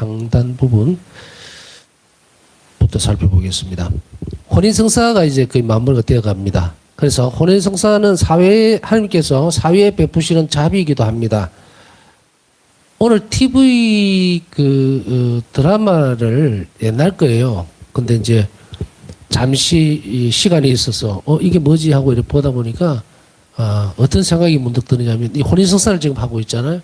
상단 부분부터 살펴보겠습니다. 혼인성사가 이제 거의 마무리가 되어 갑니다. 그래서 혼인성사는 하나님께서 사회에 베푸시는 자비이기도 합니다. 오늘 TV 드라마를 옛날 거예요. 근데 이제 잠시 시간이 있어서 이게 뭐지 하고 이렇게 보다 보니까 어떤 생각이 문득 드느냐면 이 혼인성사를 지금 하고 있잖아요.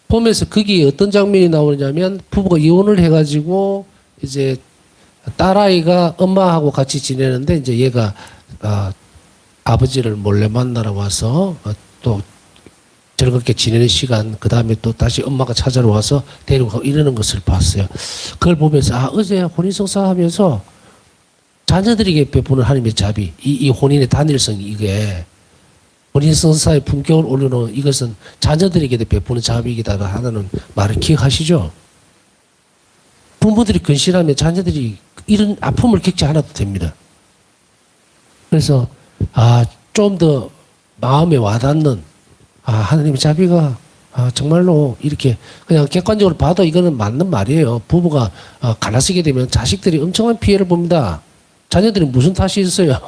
보면서 거기에 어떤 장면이 나오냐면 부부가 이혼을 해가지고 이제 딸아이가 엄마하고 같이 지내는데 이제 얘가 아버지를 몰래 만나러 와서 또 즐겁게 지내는 시간, 그 다음에 또 다시 엄마가 찾아러 와서 데리고 가고 이러는 것을 봤어요. 그걸 보면서 어제 혼인성사 하면서 자녀들에게 베푸는 하나님의 자비, 이 혼인의 단일성이 이게 혼인성사의 품격을 올려놓은 이것은 자녀들에게도 베푸는 자비이기다 하는 말을 기억하시죠? 부모들이 근실하면 자녀들이 이런 아픔을 겪지 않아도 됩니다. 그래서 좀 더 마음에 와닿는 하나님의 자비가 정말로 이렇게 그냥 객관적으로 봐도 이거는 맞는 말이에요. 부부가 갈라서게 되면 자식들이 엄청난 피해를 봅니다. 자녀들이 무슨 탓이 있어요.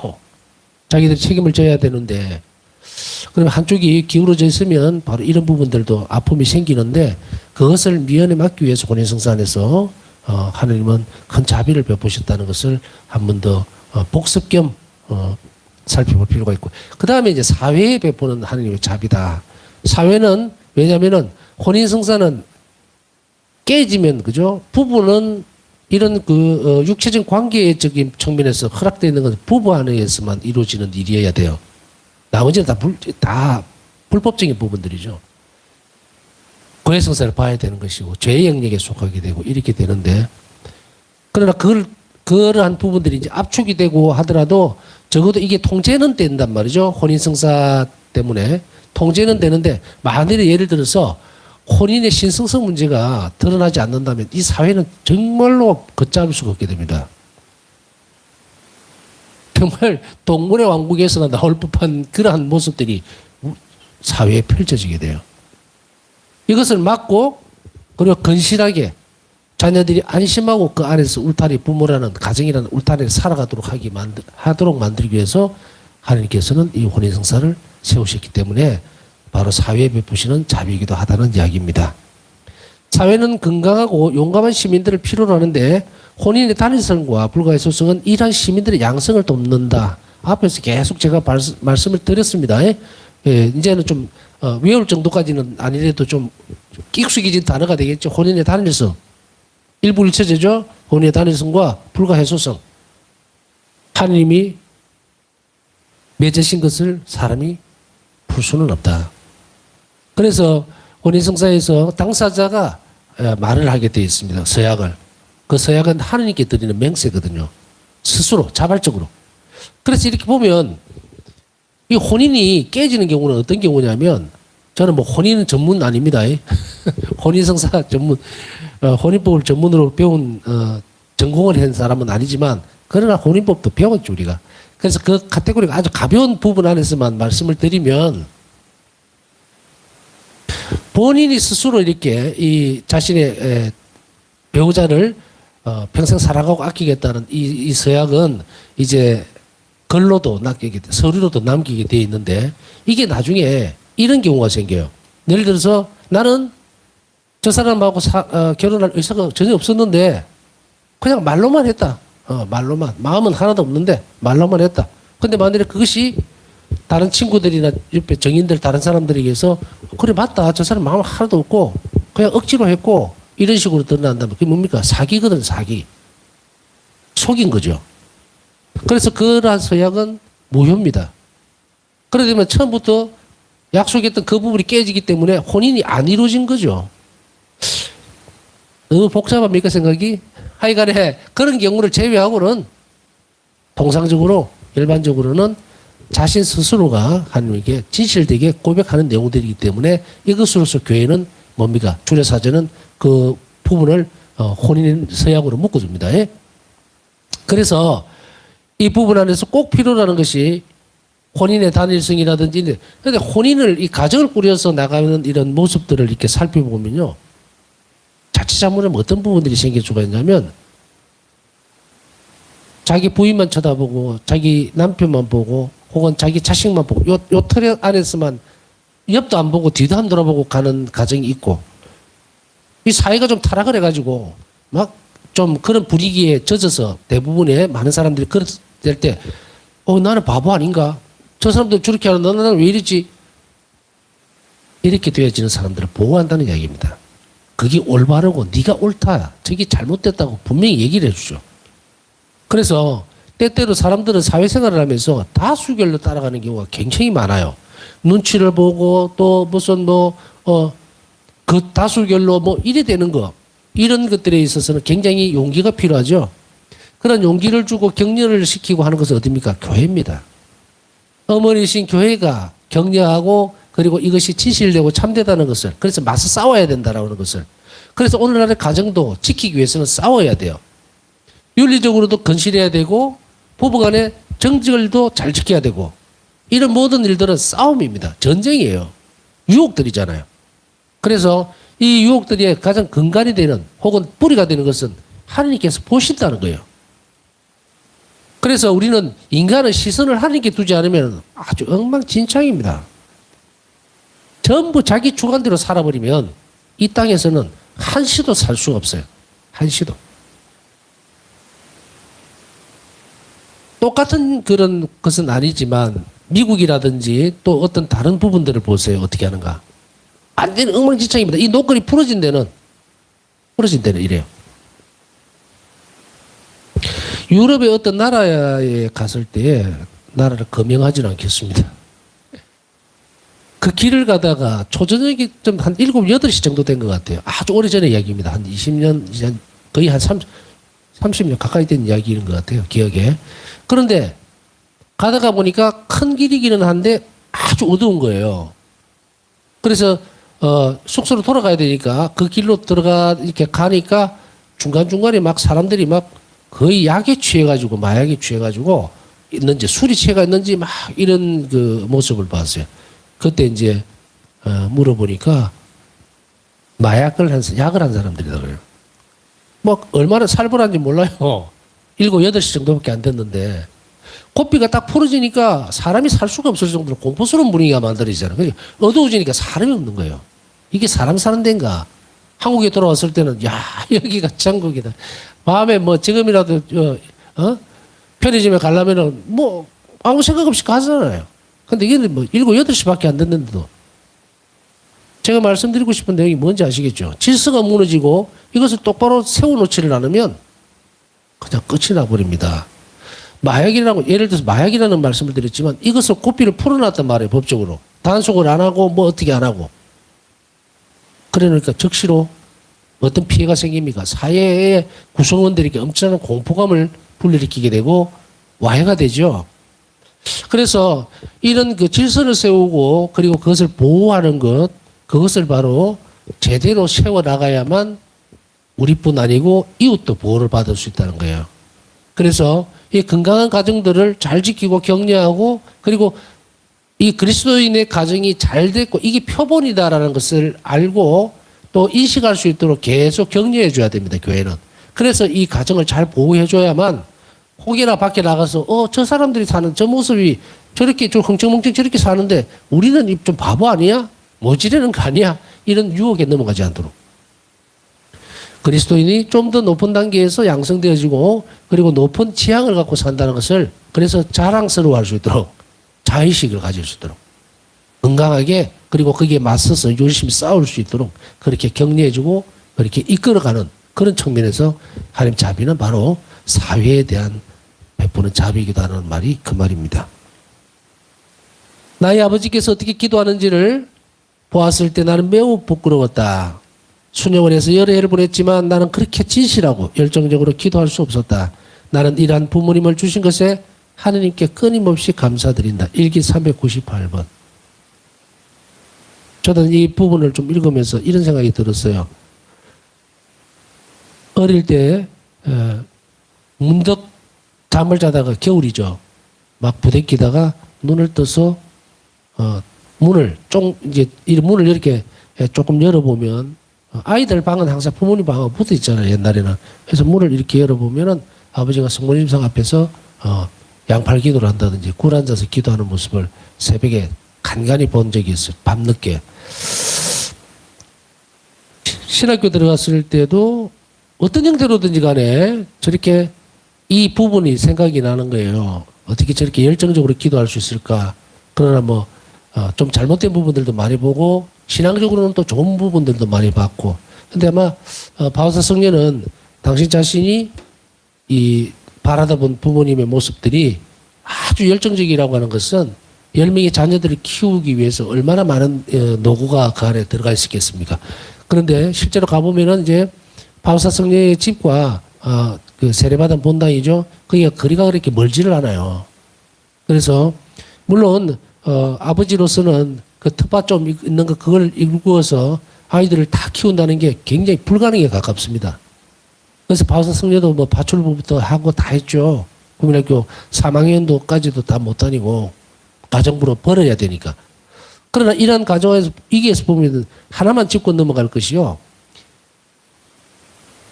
자기들이 책임을 져야 되는데 그러면 한쪽이 기울어져 있으면 바로 이런 부분들도 아픔이 생기는데 그것을 미연에 막기 위해서 혼인성사안에서 하나님은 큰 자비를 베푸셨다는 것을 한 번 더 복습 겸 살펴볼 필요가 있고 그 다음에 이제 사회에 베푸는 하나님의 자비다. 사회는 왜냐하면은 혼인성사는 깨지면 그죠? 부부는 이런 육체적 관계적인 측면에서 허락되어 있는 것은 부부 안에서만 이루어지는 일이어야 돼요. 나머지는 다 불법적인 부분들이죠. 고해성사를 봐야 되는 것이고 죄의 영역에 속하게 되고 이렇게 되는데 그러나 그러한 부분들이 이제 압축이 되고 하더라도 적어도 이게 통제는 된단 말이죠. 혼인성사 때문에 통제는 되는데 만일에 예를 들어서 혼인의 신성성 문제가 드러나지 않는다면 이 사회는 정말로 걷잡을 수가 없게 됩니다. 정말 동물의 왕국에서나 나올 법한 그러한 모습들이 사회에 펼쳐지게 돼요. 이것을 막고 그리고 건실하게 자녀들이 안심하고 그 안에서 울타리 부모라는 가정이라는 울타리를 하도록 만들기 위해서 하나님께서는 이 혼인성사를 세우셨기 때문에 바로 사회에 베푸시는 자비이기도 하다는 이야기입니다. 사회는 건강하고 용감한 시민들을 필요로 하는데 혼인의 단일성과 불가의 소성은 이러한 시민들의 양성을 돕는다. 앞에서 계속 제가 말씀을 드렸습니다. 이제는 좀 외울 정도까지는 아니래도 좀 익숙해진 단어가 되겠죠. 혼인의 단일성. 일부일체제죠. 혼인의 단일성과 불가해소성. 하나님이 맺으신 것을 사람이 풀 수는 없다. 그래서 혼인성사에서 당사자가 말을 하게 되어 있습니다. 서약을. 그 서약은 하나님께 드리는 맹세거든요. 스스로 자발적으로. 그래서 이렇게 보면 이 혼인이 깨지는 경우는 어떤 경우냐면 저는 뭐 혼인 전문 아닙니다. 혼인성사 전문 혼인법을 전문으로 배운 전공을 한 사람은 아니지만 그러나 혼인법도 배웠죠 우리가. 그래서 그 카테고리가 아주 가벼운 부분 안에서만 말씀을 드리면 본인이 스스로 이렇게 이 자신의 배우자를 평생 사랑하고 아끼겠다는 이 서약은 이제 글로도 남기게, 서류로도 남기게 돼 있는데 이게 나중에 이런 경우가 생겨요. 예를 들어서 나는 저 사람하고 결혼할 의사가 전혀 없었는데 그냥 말로만 했다. 말로만. 마음은 하나도 없는데 말로만 했다. 근데 만약에 그것이 다른 친구들이나 옆에 정인들 다른 사람들에게서 그래 맞다. 저 사람 마음 하나도 없고 그냥 억지로 했고 이런 식으로 드러난다면 그게 뭡니까? 사기거든 사기. 속인 거죠. 그래서 그러한 서약은 무효입니다. 그러다 보면 처음부터 약속했던 그 부분이 깨지기 때문에 혼인이 안 이루어진 거죠. 너무 복잡합니까 생각이? 하여간에 그런 경우를 제외하고는 통상적으로 일반적으로는 자신 스스로가 하나님께 진실되게 고백하는 내용들이기 때문에 이것으로서 교회는 뭡니까? 주례사전은 그 부분을 혼인 서약으로 묶어줍니다. 그래서 이 부분 안에서 꼭 필요로 하는 것이 혼인의 단일성이라든지 근데 혼인을 이 가정을 꾸려서 나가는 이런 모습들을 이렇게 살펴보면요. 같이 잘못하면 어떤 부분들이 생길 수가 있냐면 자기 부인만 쳐다보고 자기 남편만 보고 혹은 자기 자식만 보고 요 틀 안에서만 옆도 안 보고 뒤도 안 돌아보고 가는 가정이 있고 이 사회가 좀 타락을 해가지고 막 좀 그런 분위기에 젖어서 대부분의 많은 사람들이 그럴 때 나는 바보 아닌가? 저 사람들 저렇게 하는 나는 왜 이러지? 이렇게 되어지는 사람들을 보호한다는 이야기입니다. 그게 올바르고 네가 옳다. 저게 잘못됐다고 분명히 얘기를 해주죠. 그래서 때때로 사람들은 사회생활을 하면서 다수결로 따라가는 경우가 굉장히 많아요. 눈치를 보고 또 무슨 그 다수결로 이래 되는 거 이런 것들에 있어서는 굉장히 용기가 필요하죠. 그런 용기를 주고 격려를 시키고 하는 것은 어딥니까? 교회입니다. 어머니신 교회가 격려하고 그리고 이것이 진실되고 참되다는 것을 그래서 맞서 싸워야 된다라는 것을 그래서 오늘날의 가정도 지키기 위해서는 싸워야 돼요. 윤리적으로도 건실해야 되고 부부간의 정직을도 잘 지켜야 되고 이런 모든 일들은 싸움입니다. 전쟁이에요. 유혹들이잖아요. 그래서 이 유혹들이 가장 근간이 되는 혹은 뿌리가 되는 것은 하나님께서 보신다는 거예요. 그래서 우리는 인간의 시선을 하나님께 두지 않으면 아주 엉망진창입니다. 전부 자기 주관대로 살아버리면 이 땅에서는 한시도 살 수가 없어요. 한시도. 똑같은 그런 것은 아니지만 미국이라든지 또 어떤 다른 부분들을 보세요. 어떻게 하는가. 완전히 엉망진창입니다. 이 노끈이 풀어진 데는 이래요. 유럽의 어떤 나라에 갔을 때 나라를 거명하지는 않겠습니다. 그 길을 가다가 초저녁이 좀 한 7, 8시 정도 된 것 같아요. 아주 오래전의 이야기입니다. 한 20년, 거의 한 30년 가까이 된 이야기인 것 같아요. 기억에. 그런데 가다가 보니까 큰 길이기는 한데 아주 어두운 거예요. 그래서 숙소로 돌아가야 되니까 그 길로 이렇게 가니까 중간중간에 막 사람들이 막 거의 약에 취해가지고 마약에 취해가지고 있는지 술이 취해가 있는지 막 이런 그 모습을 봤어요. 그때 이제 물어보니까 약을 한 사람들이더라고요. 뭐 얼마나 살벌한지 몰라요. 7, 8시 정도밖에 안 됐는데 고삐가 딱 풀어지니까 사람이 살 수가 없을 정도로 공포스러운 분위기가 만들어지잖아요. 어두워지니까 사람이 없는 거예요. 이게 사람 사는 데인가? 한국에 돌아왔을 때는 야 여기가 천국이다. 밤에 지금이라도 편의점에 가려면은 아무 생각 없이 가잖아요. 근데 이게 7, 8시밖에 안 됐는데도 제가 말씀드리고 싶은 내용이 뭔지 아시겠죠? 질서가 무너지고 이것을 똑바로 세워놓지를 않으면 그냥 끝이 나버립니다. 예를 들어서 마약이라는 말씀을 드렸지만 이것을 고삐를 풀어놨단 말이에요. 법적으로. 단속을 안 하고 어떻게 안 하고. 그러니까 즉시로 어떤 피해가 생깁니까? 사회의 구성원들에게 엄청난 공포감을 불러일으키게 되고 와해가 되죠. 그래서 이런 그 질서를 세우고 그리고 그것을 보호하는 그것을 바로 제대로 세워나가야만 우리뿐 아니고 이웃도 보호를 받을 수 있다는 거예요. 그래서 이 건강한 가정들을 잘 지키고 격려하고 그리고 이 그리스도인의 가정이 잘 됐고 이게 표본이다라는 것을 알고 또 인식할 수 있도록 계속 격려해 줘야 됩니다. 교회는. 그래서 이 가정을 잘 보호해 줘야만 혹여나 밖에 나가서 저 사람들이 사는 저 모습이 저렇게 좀 흥청망청 저렇게 사는데 우리는 좀 바보 아니야? 모지르는 거 아니야? 이런 유혹에 넘어가지 않도록. 그리스도인이 좀 더 높은 단계에서 양성되어지고 그리고 높은 지향을 갖고 산다는 것을 그래서 자랑스러워할 수 있도록 자의식을 가질 수 있도록 건강하게 그리고 거기에 맞서서 열심히 싸울 수 있도록 그렇게 격려해주고 그렇게 이끌어가는 그런 측면에서 하나님 자비는 바로 사회에 대한 베푸는 자비이기도 하는 말이 그 말입니다. 나의 아버지께서 어떻게 기도하는지를 보았을 때 나는 매우 부끄러웠다. 순영을 해서 여러 해를 보냈지만 나는 그렇게 진실하고 열정적으로 기도할 수 없었다. 나는 이러한 부모님을 주신 것에 하느님께 끊임없이 감사드린다. 일기 398번. 저는 이 부분을 좀 읽으면서 이런 생각이 들었어요. 어릴 때 문득 잠을 자다가 겨울이죠. 막 부대끼다가 눈을 떠서 문을 이렇게 조금 열어보면 아이들 방은 항상 부모님 방하고 붙어 있잖아요, 옛날에는. 그래서 문을 이렇게 열어보면은 아버지가 성모님상 앞에서 양팔 기도를 한다든지 굴 앉아서 기도하는 모습을 새벽에 간간히 본 적이 있어요. 밤늦게. 신학교 들어갔을 때도 어떤 형태로든지 간에 저렇게 이 부분이 생각이 나는 거예요. 어떻게 저렇게 열정적으로 기도할 수 있을까. 그러나 뭐 좀 잘못된 부분들도 많이 보고 신앙적으로는 또 좋은 부분들도 많이 봤고. 근데 아마 바오사 성녀는 당신 자신이 이 바라다 본 부모님의 모습들이 아주 열정적이라고 하는 것은 10명의 자녀들을 키우기 위해서 얼마나 많은 노고가 그 안에 들어가 있었겠습니까? 그런데 실제로 가보면은 이제 바오사 성녀의 집과 그 세례받은 본당이죠. 거기가 거리가 그렇게 멀지를 않아요. 그래서 물론 아버지로서는 그 텃밭 좀 있는 거 그걸 일구어서 아이들을 다 키운다는 게 굉장히 불가능에 가깝습니다. 그래서 바오사 성녀도 뭐 파출부부터 하고 다 했죠. 국민학교 3학년도까지도 다 못 다니고 가정부로 벌어야 되니까. 그러나 이러한 가정에서 이게서 보면 하나만 짚고 넘어갈 것이요.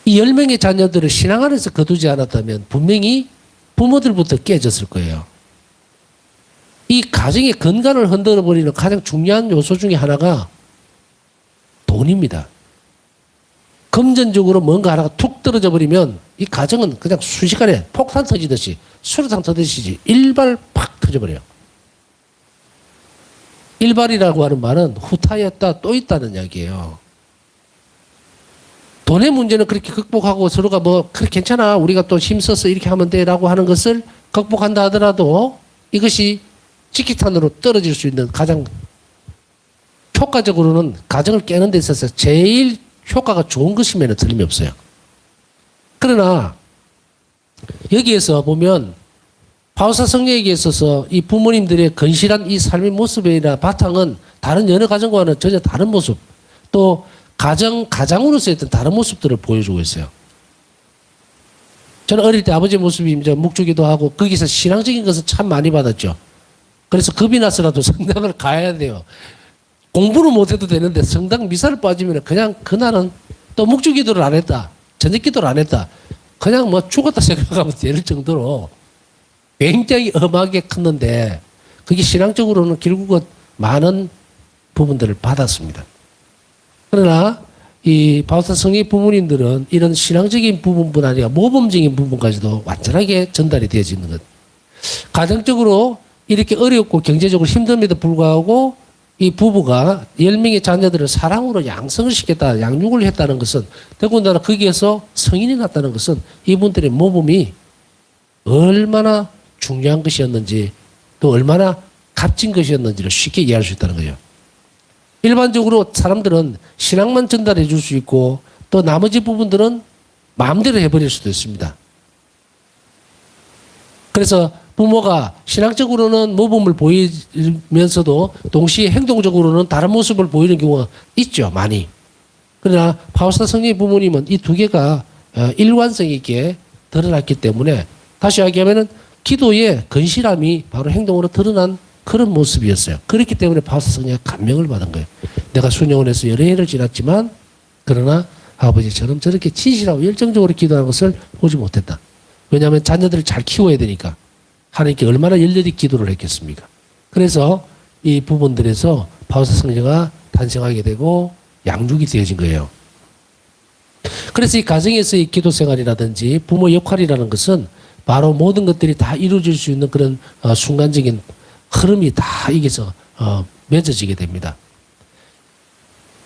이 10명의 자녀들을 신앙 안에서 거두지 않았다면 분명히 부모들부터 깨졌을 거예요. 이 가정의 근간을 흔들어버리는 가장 중요한 요소 중에 하나가 돈입니다. 금전적으로 뭔가 하나가 툭 떨어져 버리면 이 가정은 그냥 순식간에 폭탄 터지듯이 수류탄 터지듯이 일발 팍 터져버려요. 일발이라고 하는 말은 후타였다 또 있다는 이야기예요. 돈의 문제는 그렇게 극복하고 서로가 뭐 그래 괜찮아 우리가 또 힘써서 이렇게 하면 돼라고 하는 것을 극복한다 하더라도 이것이 직기탄으로 떨어질 수 있는 가장 효과적으로는 가정을 깨는 데 있어서 제일 효과가 좋은 것이면 틀림이 없어요. 그러나 여기에서 보면 바오사 성녀에게 있어서 이 부모님들의 건실한 이 삶의 모습이나 바탕은 다른 여러 가정과는 전혀 다른 모습, 또 가장으로서 했던 다른 모습들을 보여주고 있어요. 저는 어릴 때 아버지 모습이 이제 묵주기도 하고 거기서 신앙적인 것을 참 많이 받았죠. 그래서 겁이 나서라도 성당을 가야 돼요. 공부는 못해도 되는데 성당 미사를 빠지면 그냥 그날은 또 묵주기도를 안 했다. 저녁기도를 안 했다. 그냥 뭐 죽었다 생각하면 될 정도로 굉장히 엄하게 컸는데 그게 신앙적으로는 결국은 많은 부분들을 받았습니다. 그러나 이 바오사 성의 부모님들은 이런 신앙적인 부분뿐 아니라 모범적인 부분까지도 완전하게 전달이 되어지는 것. 가정적으로 이렇게 어렵고 경제적으로 힘듦에도 불구하고 이 부부가 10명의 자녀들을 사랑으로 양성을 시켰다, 양육을 했다는 것은 더군다나 거기에서 성인이 났다는 것은 이분들의 모범이 얼마나 중요한 것이었는지 또 얼마나 값진 것이었는지를 쉽게 이해할 수 있다는 거예요. 일반적으로 사람들은 신앙만 전달해 줄 수 있고 또 나머지 부분들은 마음대로 해버릴 수도 있습니다. 그래서 부모가 신앙적으로는 모범을 보이면서도 동시에 행동적으로는 다른 모습을 보이는 경우가 있죠. 많이. 그러나 바오사 성녀의 부모님은 이 두 개가 일관성 있게 드러났기 때문에 다시 이야기하면은 기도의 건실함이 바로 행동으로 드러난 그런 모습이었어요. 그렇기 때문에 바오사 성녀가 감명을 받은 거예요. 내가 순영원에서 여러 해를 지났지만 그러나 아버지처럼 저렇게 진실하고 열정적으로 기도하는 것을 보지 못했다. 왜냐하면 자녀들을 잘 키워야 되니까. 하나님께 얼마나 열렬히 기도를 했겠습니까? 그래서 이 부분들에서 바오사 성녀가 탄생하게 되고 양육이 되어진 거예요. 그래서 이 가정에서의 기도 생활이라든지 부모 역할이라는 것은 바로 모든 것들이 다 이루어질 수 있는 그런 순간적인 흐름이 다 여기서 맺어지게 됩니다.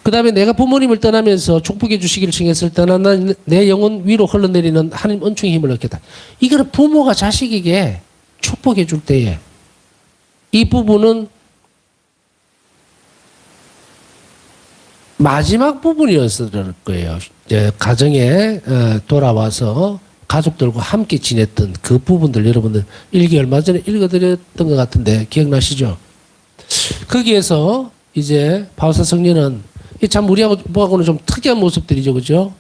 그 다음에 내가 부모님을 떠나면서 축복해 주시기를 청했을 때 나는 내 영혼 위로 흘러내리는 하나님 은총의 힘을 얻겠다. 이거는 부모가 자식에게 축복해 줄 때에 이 부분은 마지막 부분이었을 거예요. 가정에 돌아와서 가족들과 함께 지냈던 그 부분들 여러분들 일기 얼마 전에 읽어드렸던 것 같은데 기억나시죠? 거기에서 이제 바오사 성녀는 참 우리하고는 좀 특이한 모습들이죠, 그죠?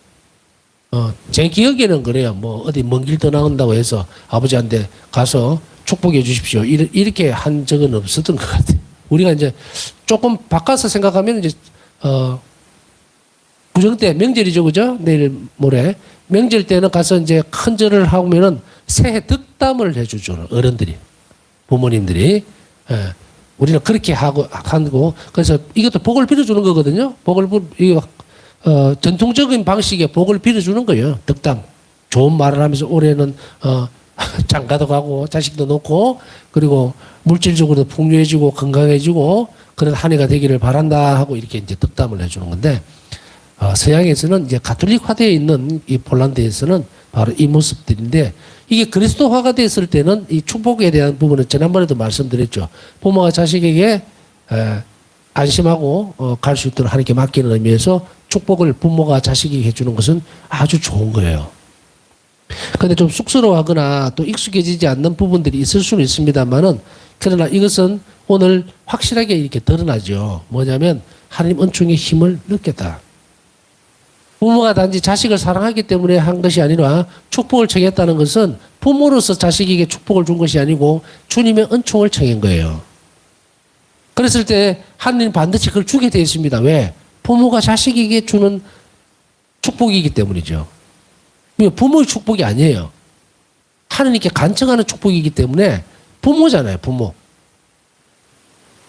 제 기억에는 그래요. 뭐 어디 먼 길 떠나온다고 해서 아버지한테 가서 축복해 주십시오. 이렇게 한 적은 없었던 것 같아요. 우리가 이제 조금 바꿔서 생각하면 이제 구정 때 명절이죠, 그죠? 내일 모레 명절 때는 가서 이제 큰 절을 하면은 새해 덕담을 해주죠, 어른들이, 부모님들이. 예. 우리는 그렇게 하고 그래서 이것도 복을 빌어주는 거거든요. 전통적인 방식의 복을 빌어주는 거예요. 덕담. 좋은 말을 하면서 올해는 장가도 가고 자식도 놓고 그리고 물질적으로도 풍요해지고 건강해지고 그런 한 해가 되기를 바란다 하고 이렇게 이제 덕담을 해주는 건데, 서양에서는 이제 가톨릭화되어 있는 이 폴란드에서는 바로 이 모습들인데, 이게 그리스도화가 됐을 때는 이 축복에 대한 부분은 지난번에도 말씀드렸죠. 부모가 자식에게 안심하고 갈 수 있도록 하나님께 맡기는 의미에서 축복을 부모가 자식에게 해주는 것은 아주 좋은 거예요. 근데 좀 쑥스러워하거나 또 익숙해지지 않는 부분들이 있을 수는 있습니다만은, 그러나 이것은 오늘 확실하게 이렇게 드러나죠. 뭐냐면 하나님 은총의 힘을 느꼈다. 부모가 단지 자식을 사랑하기 때문에 한 것이 아니라 축복을 청했다는 것은 부모로서 자식에게 축복을 준 것이 아니고 주님의 은총을 청한 거예요. 그랬을 때 하나님 반드시 그걸 주게 되어 있습니다. 왜? 부모가 자식에게 주는 축복이기 때문이죠. 부모의 축복이 아니에요. 하나님께 간청하는 축복이기 때문에 부모잖아요, 부모.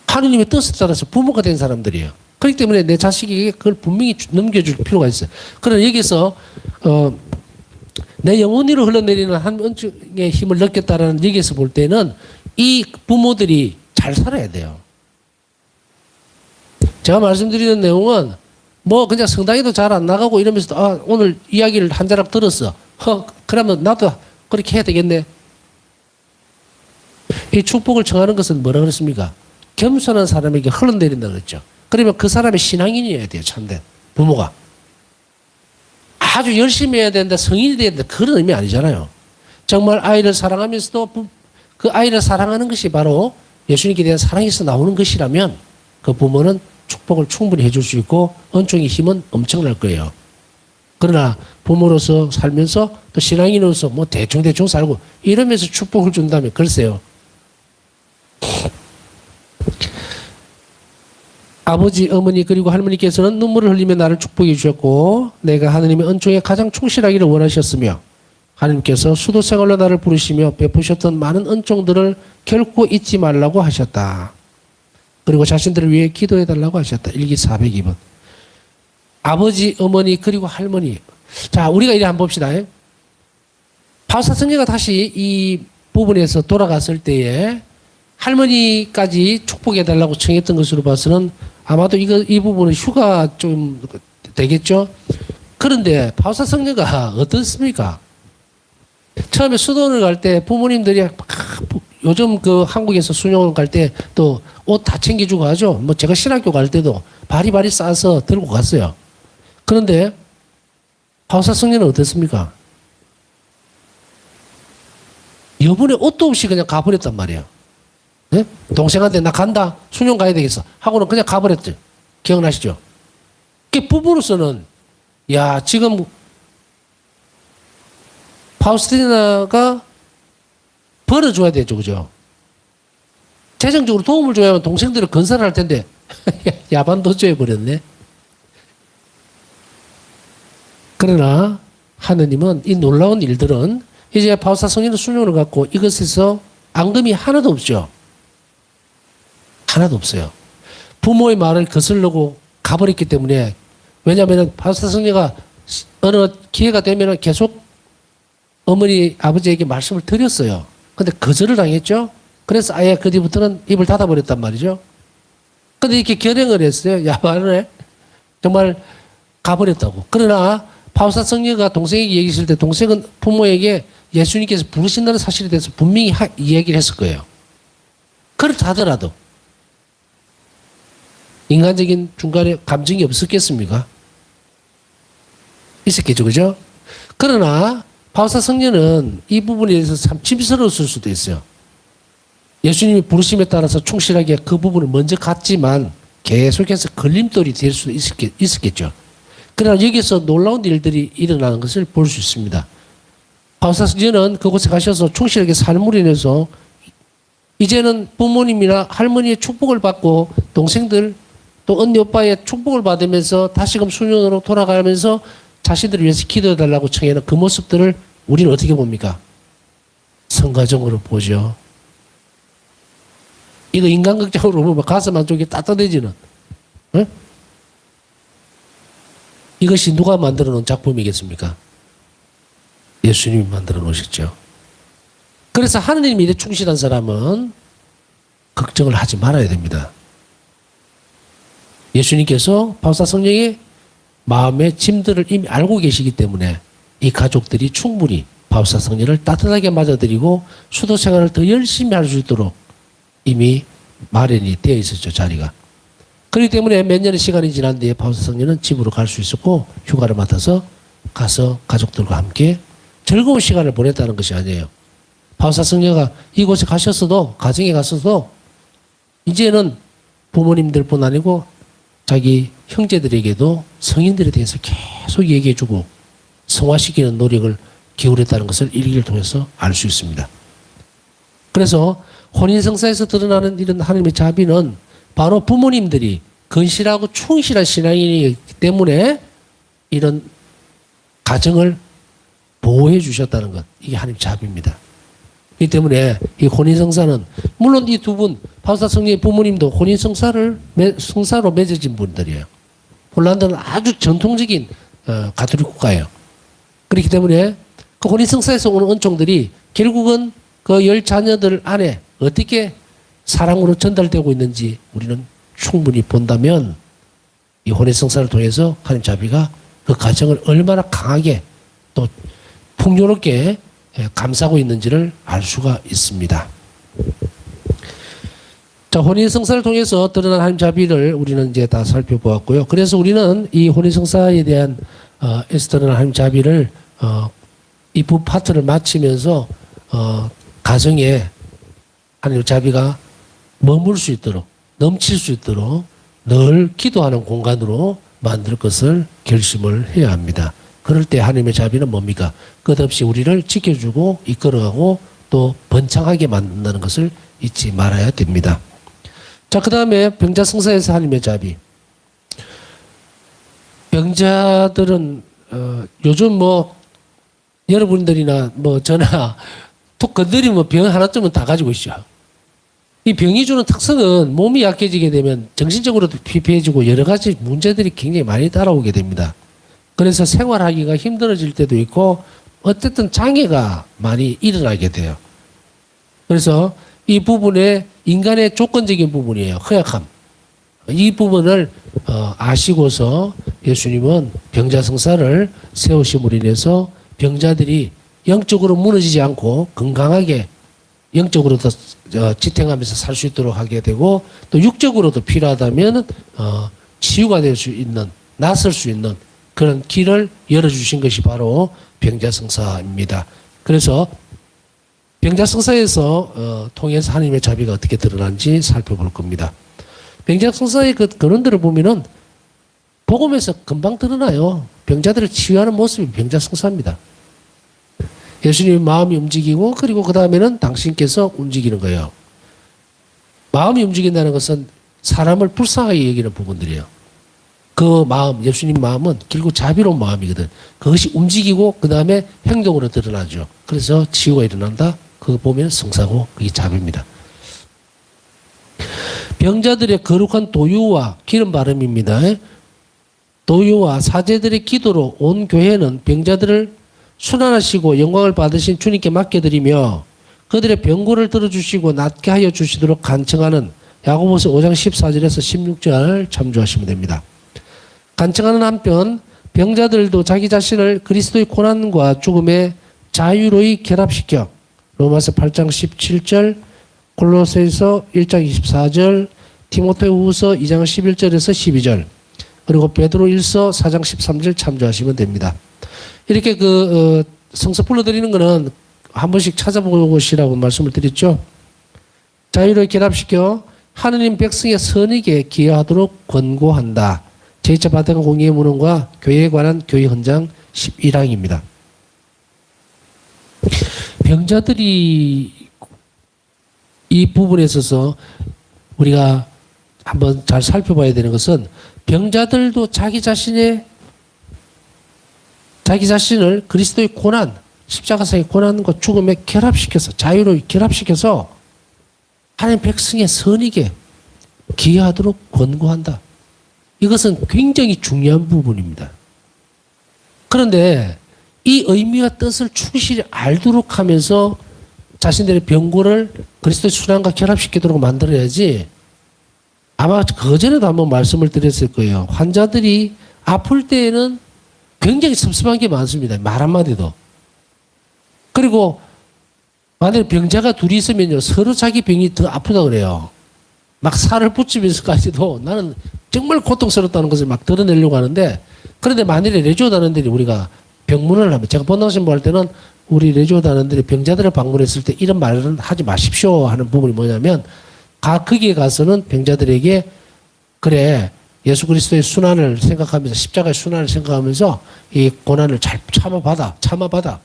하나님의 뜻에 따라서 부모가 된 사람들이에요. 그렇기 때문에 내 자식에게 그걸 분명히 넘겨줄 필요가 있어요. 그러나 여기서 내 영혼위로 흘러내리는 한 은총의 힘을 느꼈다라는 여기에서 볼 때는 이 부모들이 잘 살아야 돼요. 제가 말씀드리는 내용은 뭐 그냥 성당에도 잘 안 나가고 이러면서 오늘 이야기를 한 자락 들었어. 그러면 나도 그렇게 해야 되겠네. 이 축복을 청하는 것은 뭐라 그랬습니까? 겸손한 사람에게 흘러내린다 그랬죠. 그러면 그 사람의 신앙인이어야 돼요, 참된 부모가. 아주 열심히 해야 된다, 성인이 돼야 된다, 그런 의미 아니잖아요. 정말 아이를 사랑하면서도 그 아이를 사랑하는 것이 바로 예수님께 대한 사랑에서 나오는 것이라면 그 부모는 축복을 충분히 해줄 수 있고 은총의 힘은 엄청날 거예요. 그러나 부모로서 살면서 또 신앙인으로서 뭐 대충 살고 이러면서 축복을 준다면 글쎄요. 아버지, 어머니 그리고 할머니께서는 눈물을 흘리며 나를 축복해 주셨고 내가 하느님의 은총에 가장 충실하기를 원하셨으며 하나님께서 수도생활로 나를 부르시며 베푸셨던 많은 은총들을 결코 잊지 말라고 하셨다. 그리고 자신들을 위해 기도해달라고 하셨다. 일기 402번. 아버지, 어머니 그리고 할머니. 자, 우리가 이래 한번 봅시다. 바울사 성녀가 다시 이 부분에서 돌아갔을 때에 할머니까지 축복해달라고 청했던 것으로 봐서는 아마도 이 부분은 휴가 좀 되겠죠. 그런데 바울사 성녀가 어떻습니까? 처음에 수도원을 갈 때 부모님들이 요즘 그 한국에서 수녀원 갈 때 또 옷 다 챙겨주고 하죠. 뭐 제가 신학교 갈 때도 바리바리 싸서 들고 갔어요. 그런데 바울사 성녀는 어떻습니까? 여분의 옷도 없이 그냥 가버렸단 말이에요. 네? 동생한테 나 간다. 수녀원 가야 되겠어. 하고는 그냥 가버렸죠. 기억나시죠? 그 부부로서는 야 지금 파우스티나가 벌어줘야 되죠. 그죠? 재정적으로 도움을 줘야만 동생들을 건설을 할 텐데 야반도주해 버렸네. 그러나 하느님은 이 놀라운 일들은 이제 바울사 성인의 수녀를 갖고 이것에서 앙금이 하나도 없죠. 하나도 없어요. 부모의 말을 거슬르고 가버렸기 때문에. 왜냐하면 바울사 성녀가 어느 기회가 되면 계속 어머니 아버지에게 말씀을 드렸어요. 근데 거절을 당했죠. 그래서 아예 그 뒤부터는 입을 닫아버렸단 말이죠. 근데 이렇게 결행을 했어요. 야만에 정말 가버렸다고. 그러나 바울사 성녀가 동생에게 얘기했을 때 동생은 부모에게 예수님께서 부르신다는 사실에 대해서 분명히 이야기를 했을 거예요. 그렇다 하더라도 인간적인 중간에 감정이 없었겠습니까? 있었겠죠. 그죠? 그러나 바울사 성녀는 이 부분에 대해서 참 짐스러웠을 수도 있어요. 예수님이 부르심에 따라서 충실하게 그 부분을 먼저 갔지만 계속해서 걸림돌이 될 수도 있었겠죠. 그러나 여기서 놀라운 일들이 일어나는 것을 볼 수 있습니다. 바울사 성녀는 그곳에 가셔서 충실하게 삶으로 인해서 이제는 부모님이나 할머니의 축복을 받고 동생들 또 언니 오빠의 축복을 받으면서 다시금 수년으로 돌아가면서 자신들을 위해서 기도해달라고 청하는 그 모습들을 우리는 어떻게 봅니까? 성가정으로 보죠. 이거 인간극적으로 보면 가슴 한쪽이 따뜻해지는, 네? 이것이 누가 만들어 놓은 작품이겠습니까? 예수님이 만들어 놓으셨죠. 그래서 하느님 일에 충실한 사람은 걱정을 하지 말아야 됩니다. 예수님께서 바울사 성령의 마음의 짐들을 이미 알고 계시기 때문에 이 가족들이 충분히 바울사 성령을 따뜻하게 맞아들이고 수도 생활을 더 열심히 할 수 있도록 이미 마련이 되어 있었죠, 자리가. 그렇기 때문에 몇 년의 시간이 지난 뒤에 바울사 성령은 집으로 갈 수 있었고 휴가를 맡아서 가서 가족들과 함께 즐거운 시간을 보냈다는 것이 아니에요. 바울사 성령가 이곳에 가셨어도, 가정에 갔어도 이제는 부모님들뿐 아니고 자기 형제들에게도 성인들에 대해서 계속 얘기해주고 성화시키는 노력을 기울였다는 것을 일기를 통해서 알 수 있습니다. 그래서 혼인성사에서 드러나는 이런 하나님의 자비는 바로 부모님들이 건실하고 충실한 신앙인이기 때문에 이런 가정을 보호해 주셨다는 것, 이게 하나님 자비입니다. 그렇기 때문에 이 혼인성사는 물론 이 두 분 바울사 성령의 부모님도 혼인성사로 맺어진 분들이에요. 폴란드는 아주 전통적인 가톨릭 국가예요. 그렇기 때문에 그 혼인성사에서 오는 은총들이 결국은 그 열 자녀들 안에 어떻게 사랑으로 전달되고 있는지 우리는 충분히 본다면 이 혼인성사를 통해서 하나님 자비가 그 가정을 얼마나 강하게 또 풍요롭게 감싸고 있는지를 알 수가 있습니다. 자, 혼인성사를 통해서 드러난 하나님 자비를 우리는 이제 다 살펴보았고요. 그래서 우리는 이 혼인성사에 대한 에스더는 하나님 자비를 이 부 파트를 마치면서 가정에 하나님 자비가 머물 수 있도록, 넘칠 수 있도록 늘 기도하는 공간으로 만들 것을 결심을 해야 합니다. 그럴 때 하나님의 자비는 뭡니까? 끝없이 우리를 지켜주고 이끌어가고 또 번창하게 만든다는 것을 잊지 말아야 됩니다. 자, 그 다음에 병자성사에서 하나님의 자비. 병자들은 요즘 뭐 여러분들이나 뭐 저나 톡 건드리면 병 하나쯤은 다 가지고 있죠. 이 병이 주는 특성은 몸이 약해지게 되면 정신적으로도 피폐해지고 여러 가지 문제들이 굉장히 많이 따라오게 됩니다. 그래서 생활하기가 힘들어질 때도 있고 어쨌든 장애가 많이 일어나게 돼요. 그래서 이 부분에 인간의 조건적인 부분이에요. 허약함. 이 부분을 아시고서 예수님은 병자성사를 세우심으로 인해서 병자들이 영적으로 무너지지 않고 건강하게 영적으로도 지탱하면서 살 수 있도록 하게 되고 또 육적으로도 필요하다면 치유가 될 수 있는, 낫을 수 있는 그런 길을 열어주신 것이 바로 병자성사입니다. 그래서 병자성사에서 통해서 하나님의 자비가 어떻게 드러난지 살펴볼 겁니다. 병자성사의 그 근원들을 보면은 복음에서 금방 드러나요. 병자들을 치유하는 모습이 병자성사입니다. 예수님의 마음이 움직이고 그리고 그 다음에는 당신께서 움직이는 거예요. 마음이 움직인다는 것은 사람을 불쌍하게 여기는 부분들이에요. 그 마음, 예수님 마음은 결국 자비로운 마음이거든. 그것이 움직이고 그 다음에 행동으로 드러나죠. 그래서 치유가 일어난다. 그거 보면 성사고 그게 자비입니다. 병자들의 거룩한 도유와 기름 바름입니다. 도유와 사제들의 기도로 온 교회는 병자들을 순환하시고 영광을 받으신 주님께 맡겨드리며 그들의 병고를 들어주시고 낫게 하여 주시도록 간청하는 야고보서 5장 14절에서 16절 참조하시면 됩니다. 간청하는 한편 병자들도 자기 자신을 그리스도의 고난과 죽음에 자유로이 결합시켜 로마서 8장 17절, 골로새서 1장 24절, 디모데후서 2장 11절에서 12절, 그리고 베드로일서 4장 13절 참조하시면 됩니다. 이렇게 성서 불러드리는 거는 한 번씩 찾아보시라고 말씀을 드렸죠. 자유를 결합시켜 하느님 백성의 선익에 기여하도록 권고한다. 제2차 바티칸 공의회 문헌과 교회에 관한 교회 헌장 11항입니다. 병자들이 이 부분에 있어서 우리가 한번 잘 살펴봐야 되는 것은 병자들도 자기 자신을 그리스도의 고난, 십자가상의 고난과 죽음에 결합시켜서 자유로 결합시켜서 하나님 백성의 선익에 기여하도록 권고한다. 이것은 굉장히 중요한 부분입니다. 그런데 이 의미와 뜻을 충실히 알도록 하면서 자신들의 병고를 그리스도의 순환과 결합시키도록 만들어야지. 아마 그전에도 한번 말씀을 드렸을 거예요. 환자들이 아플 때에는 굉장히 섭섭한 게 많습니다. 말 한마디도. 그리고 만약에 병자가 둘이 있으면요, 서로 자기 병이 더 아프다 그래요. 막 살을 붙이면서까지도 나는 정말 고통스럽다는 것을 막 드러내려고 하는데, 그런데 만일에 레지오 단원들이 우리가 병문을 하면, 제가 본당신부 할 때는 우리 레지오 단원들이 병자들을 방문했을 때 이런 말은 하지 마십시오 하는 부분이 뭐냐면, 거기에 가서는 병자들에게 그래, 예수 그리스도의 순환을 생각하면서, 십자가의 순환을 생각하면서 이 고난을 잘 참아받아.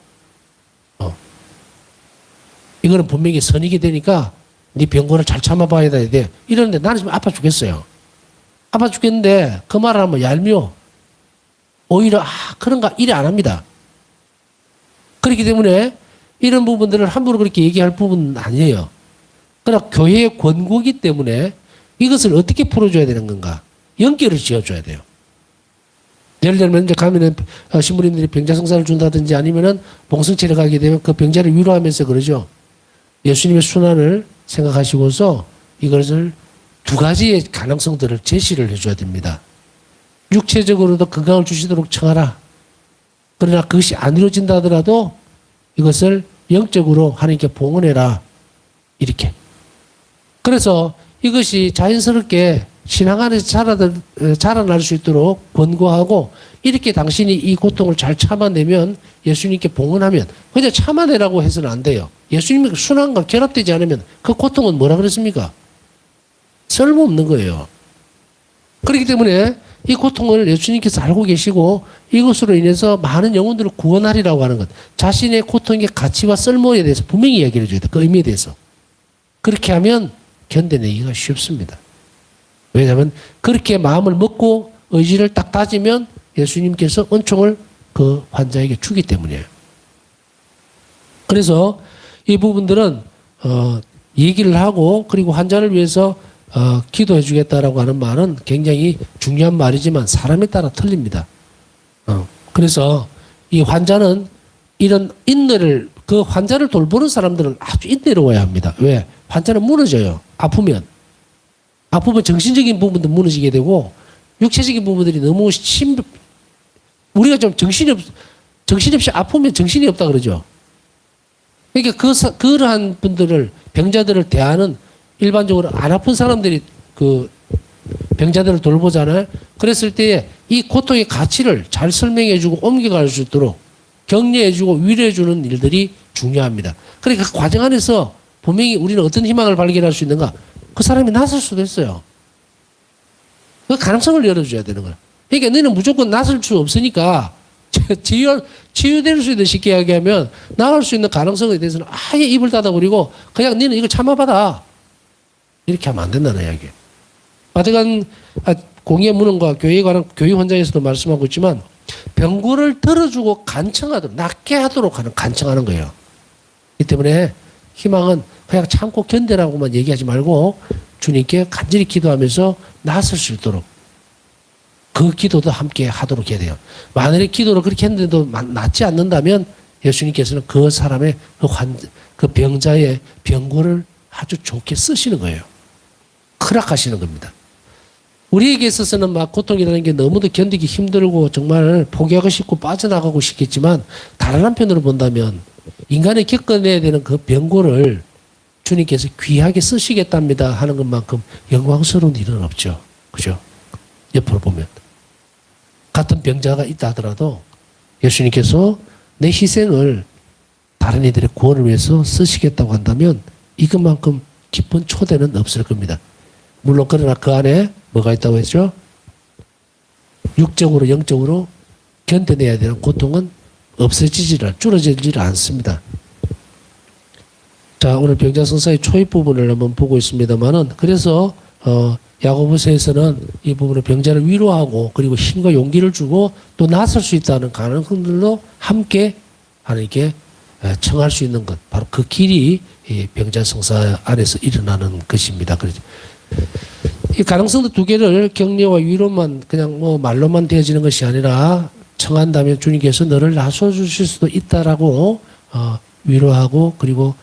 이거는 분명히 선익이 되니까 네 병고를 잘 참아봐야 돼. 이러는데 나는 지금 아파 죽겠어요. 아파 죽겠는데 그 말을 하면 얄미워. 오히려 그런가 이래 안 합니다. 그렇기 때문에 이런 부분들을 함부로 그렇게 얘기할 부분은 아니에요. 그러나 교회의 권고기 때문에 이것을 어떻게 풀어줘야 되는 건가? 연결을 지어줘야 돼요. 예를 들면 이제 가면은 신부님들이 병자 성사를 준다든지 아니면은 봉성체를 가게 되면 그 병자를 위로하면서 그러죠. 예수님의 순환을 생각하시고서 이것을 두 가지의 가능성들을 제시를 해줘야 됩니다. 육체적으로도 건강을 주시도록 청하라. 그러나 그것이 안 이루어진다 하더라도 이것을 영적으로 하나님께 봉헌해라. 이렇게. 그래서 이것이 자연스럽게 신앙 안에서 자라날 수 있도록 권고하고, 이렇게 당신이 이 고통을 잘 참아내면, 예수님께 봉헌하면, 그냥 참아내라고 해서는 안 돼요. 예수님의 순환과 결합되지 않으면 그 고통은 뭐라 그랬습니까? 쓸모없는 거예요. 그렇기 때문에 이 고통을 예수님께서 알고 계시고 이것으로 인해서 많은 영혼들을 구원하리라고 하는 것, 자신의 고통의 가치와 쓸모에 대해서 분명히 이야기를 해줘야 돼요. 그 의미에 대해서. 그렇게 하면 견뎌내기가 쉽습니다. 왜냐하면 그렇게 마음을 먹고 의지를 딱 다지면 예수님께서 은총을 그 환자에게 주기 때문이에요. 그래서 이 부분들은 얘기를 하고, 그리고 환자를 위해서 기도해 주겠다라고 하는 말은 굉장히 중요한 말이지만 사람에 따라 틀립니다. 그래서 이 환자는 이런 인내를, 그 환자를 돌보는 사람들은 아주 인내로워야 합니다. 왜? 환자는 무너져요. 아프면 정신적인 부분도 무너지게 되고 육체적인 부분들이 너무 우리가 좀 정신없이 아프면 정신이 없다 그러죠. 그러니까 그러한 분들을, 병자들을 대하는, 일반적으로 안 아픈 사람들이 그 병자들을 돌보잖아요. 그랬을 때 이 고통의 가치를 잘 설명해주고 옮겨갈 수 있도록 격려해주고 위로해주는 일들이 중요합니다. 그러니까 그 과정 안에서 분명히 우리는 어떤 희망을 발견할 수 있는가? 그 사람이 나설 수도 있어요. 그 가능성을 열어줘야 되는 거야. 그러니까 너는 무조건 나설 수 없으니까 치유될 수 있는, 쉽게 이야기하면 나갈 수 있는 가능성에 대해서는 아예 입을 닫아버리고 그냥 너는 이거 참아봐라. 이렇게 하면 안 된다는 이야기예요. 바티칸 공예 문헌과 교회에 관한 교회 헌장에서도 말씀하고 있지만 병고를 들어주고 간청하도록, 낫게 하도록 하는, 간청하는 거예요. 이 때문에 희망은 그냥 참고 견뎌라고만 얘기하지 말고 주님께 간절히 기도하면서 나설 수 있도록 그 기도도 함께 하도록 해야 돼요. 만약에 기도를 그렇게 했는데도 낫지 않는다면 예수님께서는 그 사람의 그 병자의 병고를 아주 좋게 쓰시는 거예요. 허락하시는 겁니다. 우리에게 있어서는 막 고통이라는 게 너무도 견디기 힘들고 정말 포기하고 싶고 빠져나가고 싶겠지만, 다른 한편으로 본다면 인간이 겪어내야 되는 그 병고를 주님께서 귀하게 쓰시겠답니다 하는 것만큼 영광스러운 일은 없죠. 그죠? 옆으로 보면. 같은 병자가 있다 하더라도 예수님께서 내 희생을 다른 이들의 구원을 위해서 쓰시겠다고 한다면 이것만큼 깊은 초대는 없을 겁니다. 물론 그러나 그 안에 뭐가 있다고 했죠? 육적으로 영적으로 견뎌내야 되는 고통은 줄어들지를 않습니다. 자, 오늘 병자성사의 초입 부분을 한번 보고 있습니다만은, 그래서 야고보서에서는 이 부분을 병자를 위로하고 그리고 힘과 용기를 주고 또 나설 수 있다는 가능성들도 함께 하나님께 청할 수 있는 것, 바로 그 길이 이 병자성사 안에서 일어나는 것입니다. 그렇죠. 이 가능성도 두 개를 격려와 위로만 그냥 뭐 말로만 되어지는 것이 아니라 청한다면 주님께서 너를 나서 주실 수도 있다라고 위로하고 그리고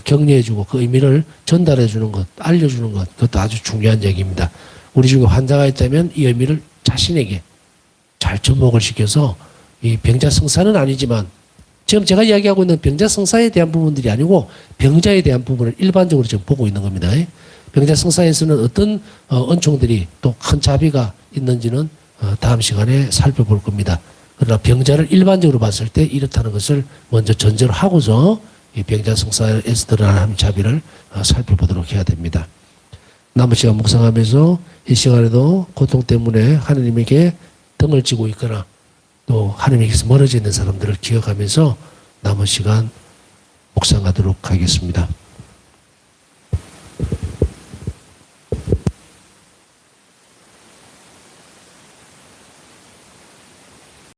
격려해주고 그 의미를 전달해주는 것, 알려주는 것, 그것도 아주 중요한 얘기입니다. 우리 중에 환자가 있다면 이 의미를 자신에게 잘 접목을 시켜서 이 병자성사는 아니지만 지금 제가 이야기하고 있는 병자성사에 대한 부분들이 아니고 병자에 대한 부분을 일반적으로 지금 보고 있는 겁니다. 병자성사에서는 어떤 은총들이 또 큰 자비가 있는지는 다음 시간에 살펴볼 겁니다. 그러나 병자를 일반적으로 봤을 때 이렇다는 것을 먼저 전제로 하고서 이 병자성사에서 드러나는 자비를 살펴보도록 해야 됩니다. 남은 시간 묵상하면서 이 시간에도 고통 때문에 하느님에게 등을 지고 있거나 또 하느님께서 멀어져 있는 사람들을 기억하면서 남은 시간 묵상하도록 하겠습니다.